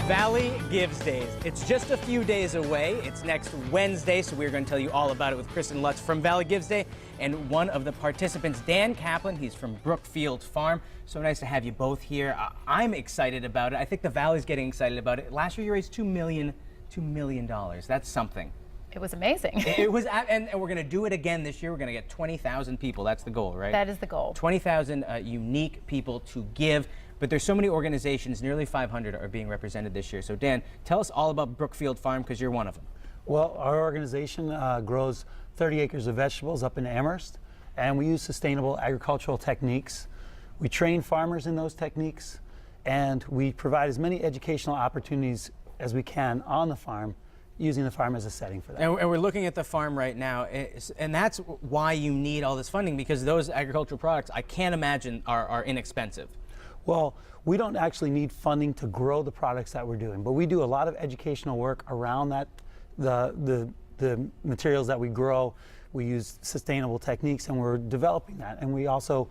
Valley Gives Days. It's just a few days away. It's next Wednesday, so we're going to tell you all about it with Kristen Lutz from Valley Gives Day and one of the participants, Dan Kaplan. He's from Brookfield Farm. So nice to have you both here. I'm excited about it. I think the Valley's getting excited about it. Last year you raised $2 million. That's something. It was amazing. It was, and we're going to do it again this year. We're going to get 20,000 people. That's the goal, right? That is the goal. 20,000 unique people to give. But there's so many organizations, nearly 500 are being represented this year. So Dan, tell us all about Brookfield Farm, because you're one of them. Well, our organization grows 30 acres of vegetables up in Amherst, and we use sustainable agricultural techniques. We train farmers in those techniques, and we provide as many educational opportunities as we can on the farm, using the farm as a setting for that. And we're looking at the farm right now, and that's why you need all this funding, because those agricultural products, I can't imagine, are inexpensive. Well, we don't actually need funding to grow the products that we're doing, but we do a lot of educational work around that, the materials that we grow. We use sustainable techniques, and we're developing that. And we also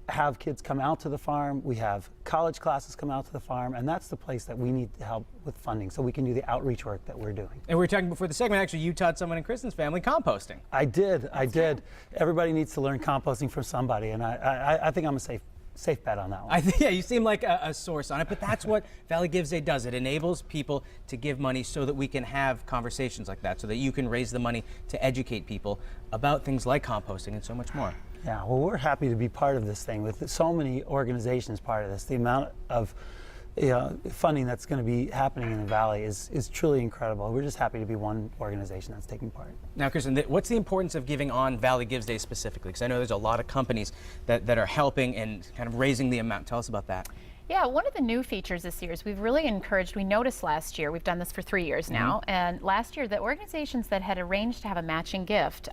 have kids come out to the farm. We have college classes come out to the farm, and that's the place that we need to help with funding so we can do the outreach work that we're doing. And we were talking before the segment, actually, you taught someone in Kristen's family composting. I did. Everybody needs to learn composting from somebody, and I think I'm a safe bet on that one. Yeah, you seem like a source on it, but that's what Valley Gives Day does. It enables people to give money so that we can have conversations like that, so that you can raise the money to educate people about things like composting and so much more. Yeah, well, we're happy to be part of this thing with so many organizations part of this. The amount of funding that's going to be happening in the Valley is truly incredible. We're just happy to be one organization that's taking part. Now, Kristen, what's the importance of giving on Valley Gives Day specifically? Because I know there's a lot of companies that are helping and kind of raising the amount. Tell us about that. Yeah, one of the new features this year is we've really encouraged, we noticed last year, we've done this for 3 years now, and last year the organizations that had arranged to have a matching gift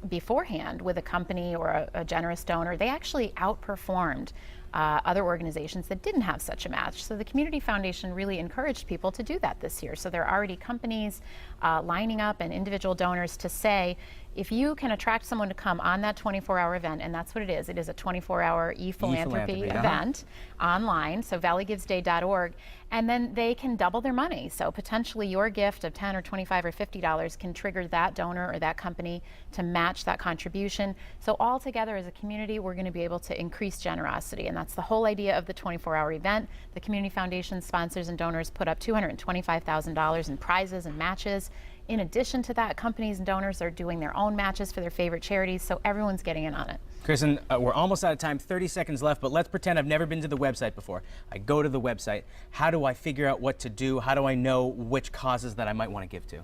beforehand with a company or a generous donor, they actually outperformed other organizations that didn't have such a match. So the Community Foundation really encouraged people to do that this year. So there are already companies lining up and individual donors to say, if you can attract someone to come on that 24-hour event, and that's what it is a 24-hour e-philanthropy event online, so valleygivesday.org, and then they can double their money. So potentially your gift of $10 or $25 or $50 can trigger that donor or that company to match that contribution. So all together as a community, we're going to be able to increase generosity, and that's the whole idea of the 24-hour event. The Community Foundation sponsors and donors put up $225,000 in prizes and matches. In addition to that, companies and donors are doing their own matches for their favorite charities, so everyone's getting in on it. Kristen, we're almost out of time, 30 seconds left, but let's pretend I've never been to the website before. I go to the website. How do I figure out what to do? How do I know which causes that I might want to give to?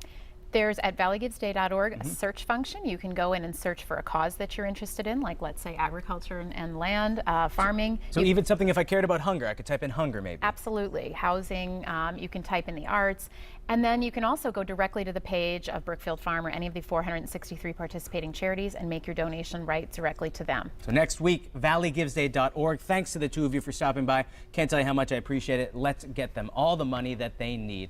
There's at valleygivesday.org a search function. You can go in and search for a cause that you're interested in, like let's say agriculture and land, farming. So even something, if I cared about hunger, I could type in hunger maybe. Absolutely. Housing, you can type in the arts, and then you can also go directly to the page of Brookfield Farm or any of the 463 participating charities and make your donation right directly to them. So next week, valleygivesday.org. Thanks to the two of you for stopping by. Can't tell you how much I appreciate it. Let's get them all the money that they need.